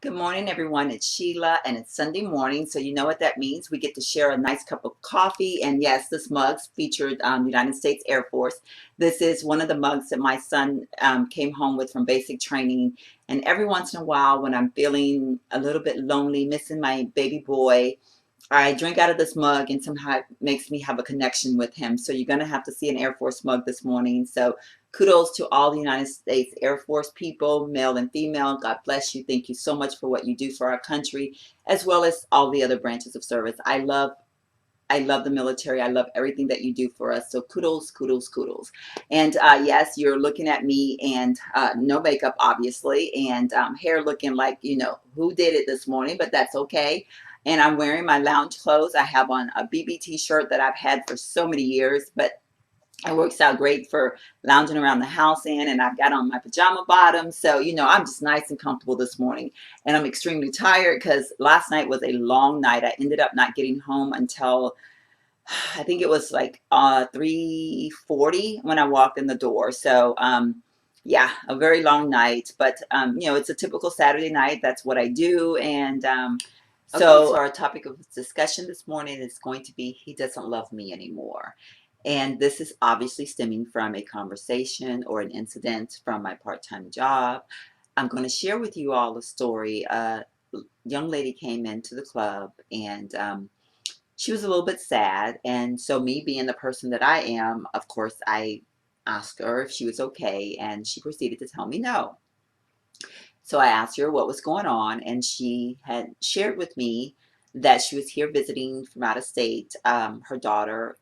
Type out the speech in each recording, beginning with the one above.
Good morning, everyone. It's Sheila, and it's Sunday morning, so you know what that means. We get to share a nice cup of coffee, and yes, this mug's featured United States Air Force. This is one of the mugs that my son came home with from basic training, and every once in a while, when I'm feeling a little bit lonely, missing my baby boy, I drink out of this mug and somehow it makes me have a connection with him. So you're going to have to see an Air Force mug this morning. So kudos to all the United States Air Force people, male and female. God bless you. Thank you so much for what you do for our country, as well as all the other branches of service. I love the military. I love everything that you do for us. So kudos, kudos, kudos. And yes, you're looking at me and no makeup, obviously, and hair looking like, who did it this morning, but that's okay. And I'm wearing my lounge clothes. I have on a BBT shirt that I've had for so many years, but it works out great for lounging around the house in, and I've got on my pajama bottoms. So, I'm just nice and comfortable this morning. And I'm extremely tired because last night was a long night. I ended up not getting home until I think it was like 3:40 when I walked in the door. So yeah, a very long night, but it's a typical Saturday night. That's what I do. And so our topic of discussion this morning is going to be he doesn't love me anymore. And this is obviously stemming from a conversation or an incident from my part-time job. I'm going to share with you all a story. A young lady came into the club, and she was a little bit sad. And so, me being the person that I am, of course, I asked her if she was okay, and she proceeded to tell me no. So, I asked her what was going on, and she had shared with me that she was here visiting from out of state, her daughter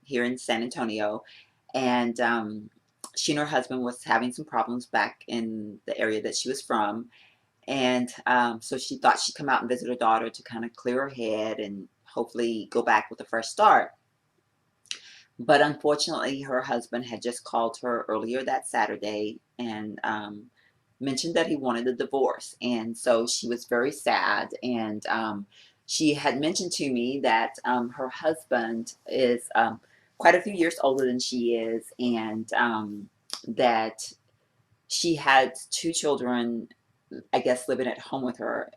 here in San Antonio, and she and her husband was having some problems back in the area that she was from, and so she thought she'd come out and visit her daughter to kind of clear her head and hopefully go back with a fresh start. But unfortunately, her husband had just called her earlier that Saturday and mentioned that he wanted a divorce. And so she was very sad. And she had mentioned to me that her husband is quite a few years older than she is, and that she had two children, I guess, living at home with her,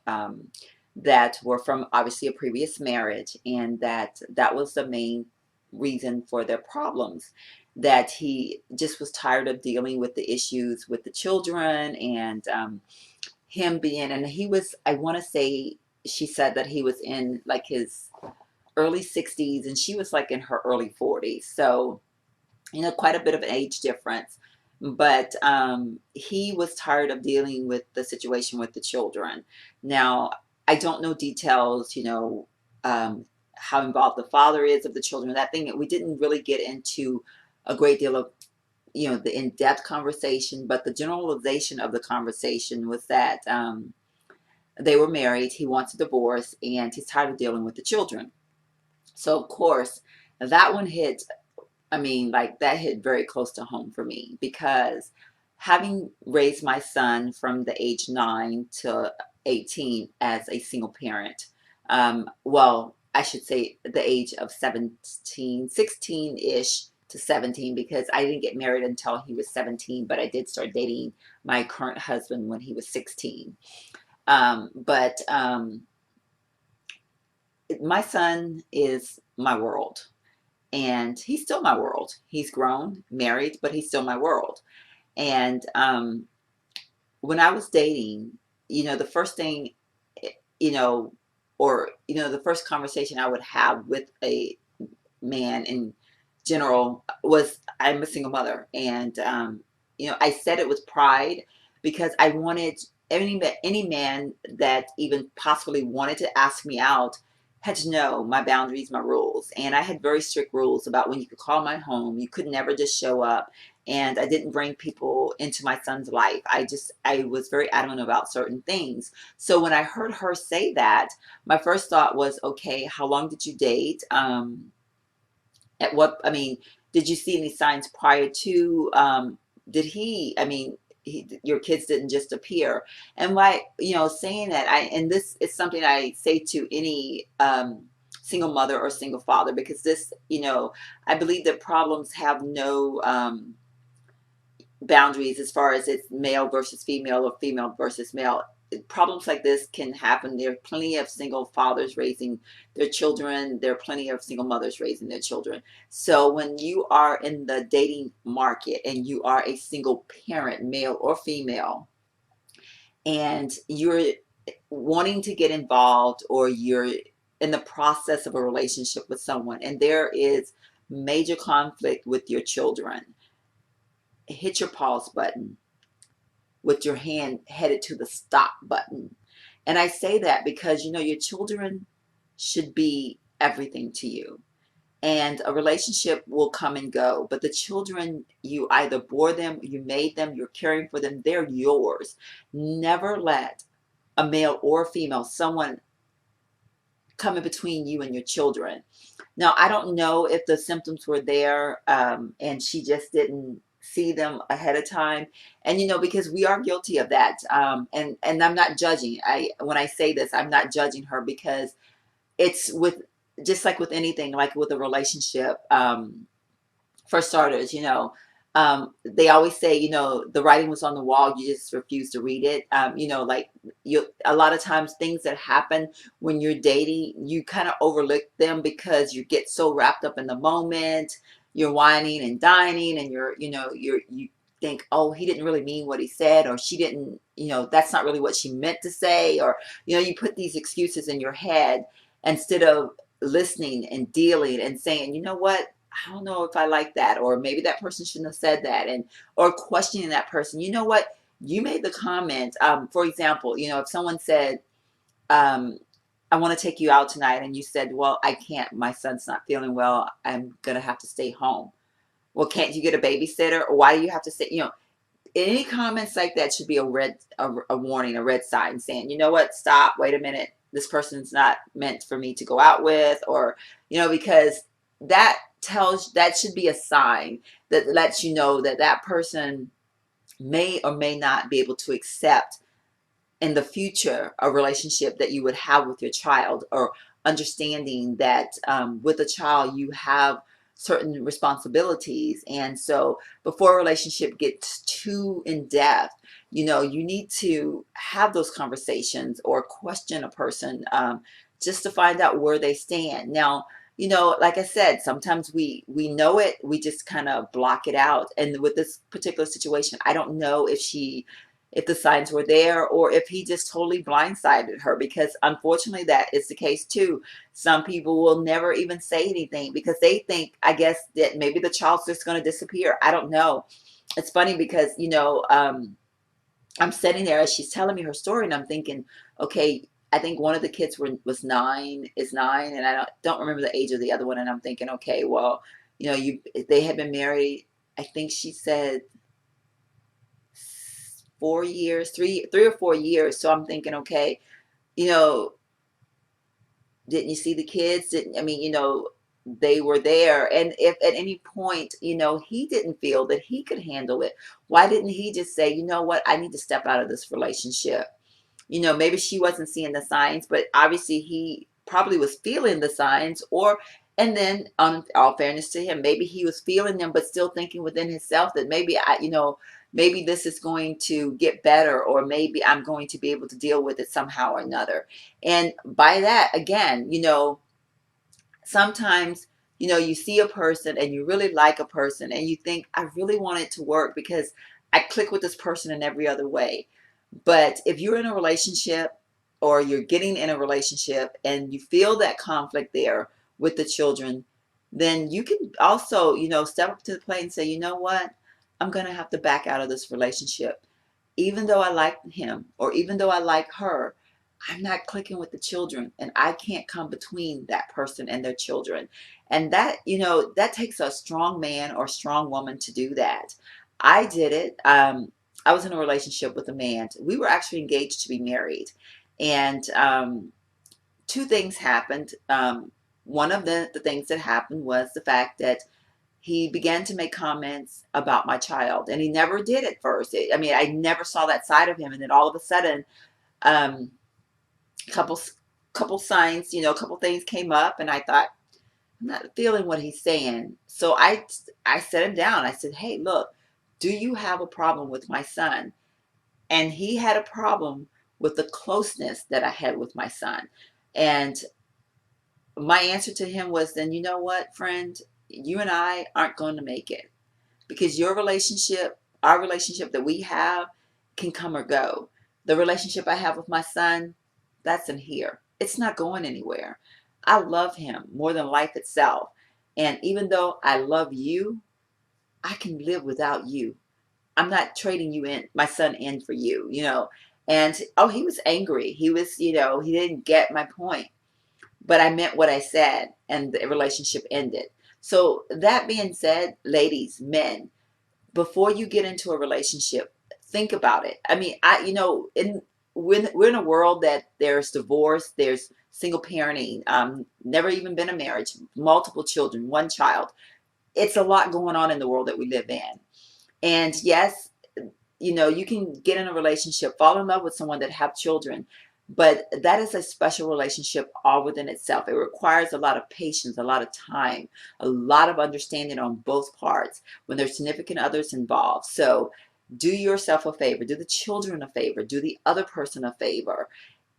that were from obviously a previous marriage, and that was the main reason for their problems. That he just was tired of dealing with the issues with the children, and him being, and he was, I want to say, she said that he was in like his early 60s, and she was like in her early 40s. So quite a bit of an age difference. But he was tired of dealing with the situation with the children. Now, I don't know details, how involved the father is of the children. That thing, we didn't really get into a great deal of, the in-depth conversation, but the generalization of the conversation was that they were married, he wants a divorce, and he's tired of dealing with the children. So, of course, that one hit. I mean, like that hit very close to home for me because having raised my son from the age 9 to 18 as a single parent, well, I should say the age of 17, 16-ish to 17, because I didn't get married until he was 17, but I did start dating my current husband when he was 16. But my son is my world, and he's still my world. He's grown, married, but he's still my world. And when I was dating, the first thing, you know, or the first conversation I would have with a man in general was, I'm a single mother, and I said it with pride because I wanted any man that even possibly wanted to ask me out had to know my boundaries, my rules. And I had very strict rules about when you could call my home. You could never just show up. And I didn't bring people into my son's life. I was very adamant about certain things. So when I heard her say that, my first thought was, okay, how long did you date? At what, I mean, did you see any signs prior to, did he, I mean, your kids didn't just appear. And why, saying that, and this is something I say to any single mother or single father, because this, I believe that problems have no, boundaries as far as it's male versus female or female versus male. Problems like this can happen. There are plenty of single fathers raising their children. There are plenty of single mothers raising their children. So when you are in the dating market and you are a single parent, male or female, and you're wanting to get involved, or you're in the process of a relationship with someone and there is major conflict with your children, hit your pause button with your hand headed to the stop button. And I say that because, your children should be everything to you. And a relationship will come and go, but the children, you either bore them, you made them, you're caring for them, they're yours. Never let a male or a female, someone, come in between you and your children. Now, I don't know if the symptoms were there, and she just didn't see them ahead of time. And because we are guilty of that. And I'm not judging. When I say this, I'm not judging her, because it's with, just like with anything, like with a relationship. For starters, they always say, the writing was on the wall, you just refuse to read it. Like, a lot of times things that happen when you're dating, you kind of overlook them because you get so wrapped up in the moment. You're whining and dining, and you think, oh, he didn't really mean what he said, or she didn't, that's not really what she meant to say, or you put these excuses in your head instead of listening and dealing and saying, you know what, I don't know if I like that, or maybe that person shouldn't have said that, and or questioning that person. You know what? You made the comment. For example, if someone said, "I want to take you out tonight," and you said, "Well, I can't. My son's not feeling well. I'm gonna have to stay home." Well, can't you get a babysitter? Or why do you have to stay? Any comments like that should be a warning, a red sign, saying, you know what, stop, wait a minute, this person's not meant for me to go out with, or because that should be a sign that lets you know that that person may or may not be able to accept in the future a relationship that you would have with your child, or understanding that, with a child you have certain responsibilities. And so before a relationship gets too in depth, you need to have those conversations or question a person, just to find out where they stand. Now, like I said, sometimes we know it, we just kind of block it out. And with this particular situation, I don't know if the signs were there, or if he just totally blindsided her, because unfortunately that is the case too. Some people will never even say anything because they think, I guess, that maybe the child's just going to disappear. I don't know. It's funny because, I'm sitting there as she's telling me her story, and I'm thinking, okay, I think one of the kids is 9, and I don't remember the age of the other one. And I'm thinking, okay, well, they had been married, I think she said 4 years, 3 or 4 years. So I'm thinking, okay, you know, didn't you see the kids? Didn't, I mean, they were there. And if at any point, he didn't feel that he could handle it, why didn't he just say, you know what, I need to step out of this relationship? Maybe she wasn't seeing the signs, but obviously he probably was feeling the signs. And then, on all fairness to him, maybe he was feeling them, but still thinking within himself that maybe this is going to get better, or maybe I'm going to be able to deal with it somehow or another. And by that, again, sometimes, you see a person and you really like a person and you think, I really want it to work because I click with this person in every other way. But if you're in a relationship, or you're getting in a relationship, and you feel that conflict there with the children, then you can also, step up to the plate and say, you know what, I'm going to have to back out of this relationship. Even though I like him, or even though I like her, I'm not clicking with the children, and I can't come between that person and their children. And that takes a strong man or strong woman to do that. I did it. I was in a relationship with a man. We were actually engaged to be married. And two things happened. One of the things that happened was the fact that he began to make comments about my child, and he never did at first. I mean, I never saw that side of him. And then all of a sudden, um, couple couple signs, a couple things came up, and I thought, I'm not feeling what he's saying. So I sat him down. I said, hey, look, do you have a problem with my son? And he had a problem with the closeness that I had with my son. And my answer to him was, then you know what, friend? You and I aren't going to make it, because your relationship, our relationship that we have, can come or go. The relationship I have with my son, that's in here. It's not going anywhere. I love him more than life itself. And even though I love you, I can live without you. I'm not trading you in, my son in for you, you know. And oh, he was angry. He was, you know, he didn't get my point. But I meant what I said, and the relationship ended. So that being said, ladies, men, before you get into a relationship, think about it. I mean, you know, we're in a world that there's divorce, there's single parenting, never even been a marriage, multiple children, one child. It's a lot going on in the world that we live in. And yes, you know, you can get in a relationship, fall in love with someone that have children, but that is a special relationship all within itself. It requires a lot of patience, a lot of time, a lot of understanding on both parts when there's significant others involved. So do yourself a favor, do the children a favor, do the other person a favor.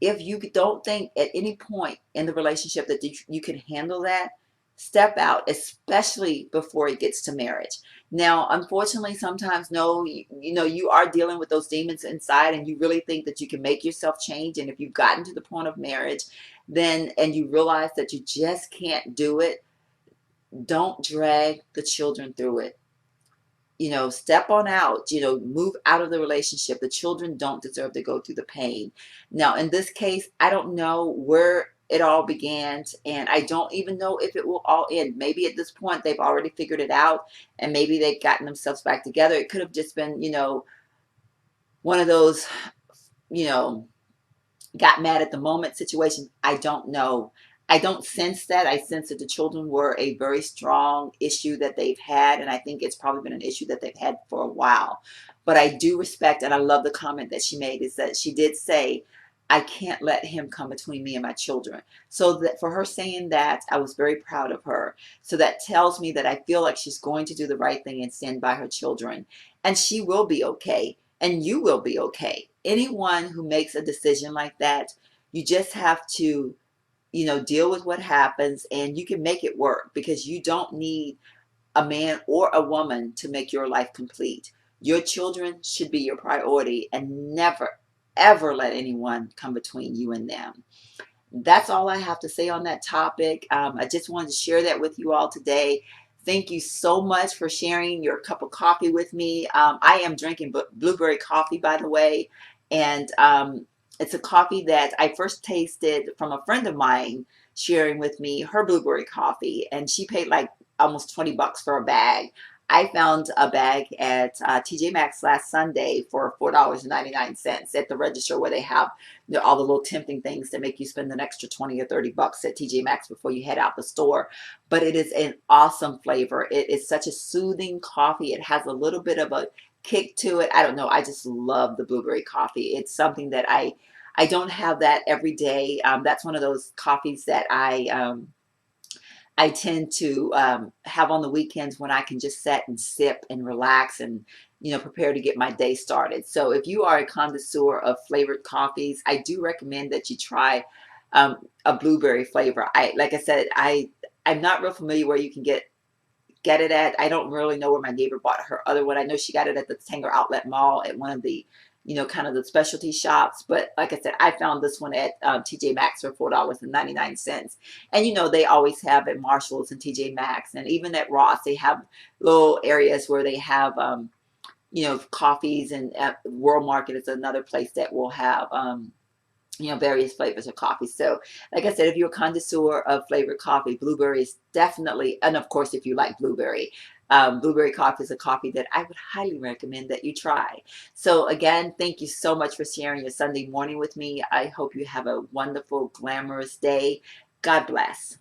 If you don't think at any point in the relationship that you can handle that, step out, especially before it gets to marriage. Now, unfortunately, sometimes, no, you know, you are dealing with those demons inside, and you really think that you can make yourself change. And if you've gotten to the point of marriage, then, and you realize that you just can't do it, don't drag the children through it. You know, step on out, you know, move out of the relationship. The children don't deserve to go through the pain. Now, in this case, I don't know where it all began, and I don't even know if it will all end. Maybe at this point they've already figured it out, and maybe they've gotten themselves back together. It could have just been, you know, one of those, you know, got mad at the moment situation. I don't know. I don't sense that. I sense that the children were a very strong issue that they've had, and I think it's probably been an issue that they've had for a while. But I do respect, and I love the comment that she made, is that she did say, I can't let him come between me and my children. So that for her saying that, I was very proud of her. So that tells me that I feel like she's going to do the right thing and stand by her children. And she will be okay, and you will be okay. Anyone who makes a decision like that, you just have to, you know, deal with what happens, and you can make it work, because you don't need a man or a woman to make your life complete. Your children should be your priority, and never, ever let anyone come between you and them. That's all I have to say on that topic. I just wanted to share that with you all today. Thank you so much for sharing your cup of coffee with me. I am drinking blueberry coffee, by the way, and it's a coffee that I first tasted from a friend of mine sharing with me her blueberry coffee, and she paid like almost $20 for a bag. I found a bag at TJ Maxx last Sunday for $4.99 at the register, where they have, you know, all the little tempting things that make you spend an extra 20 or $30 at TJ Maxx before you head out the store. But it is an awesome flavor. It is such a soothing coffee. It has a little bit of a kick to it. I don't know. I just love the blueberry coffee. It's something that I don't have that every day. That's one of those coffees that I tend to have on the weekends when I can just sit and sip and relax and, you know, prepare to get my day started. So if you are a connoisseur of flavored coffees, I do recommend that you try a blueberry flavor. Like I said, I'm not real familiar where you can get it at. I don't really know where my neighbor bought her other one. I know she got it at the Tanger Outlet Mall at one of the, you know, kind of the specialty shops. But like I said, I found this one at TJ Maxx for $4.99. And, you know, they always have at Marshalls and TJ Maxx, and even at Ross, they have little areas where they have, you know, coffees. And at World Market is another place that will have, you know, various flavors of coffee. So like I said, if you're a connoisseur of flavored coffee, blueberry is definitely, and of course if you like blueberry coffee is a coffee that I would highly recommend that you try. So again, thank you so much for sharing your Sunday morning with me. I hope you have a wonderful, glamorous day. God bless.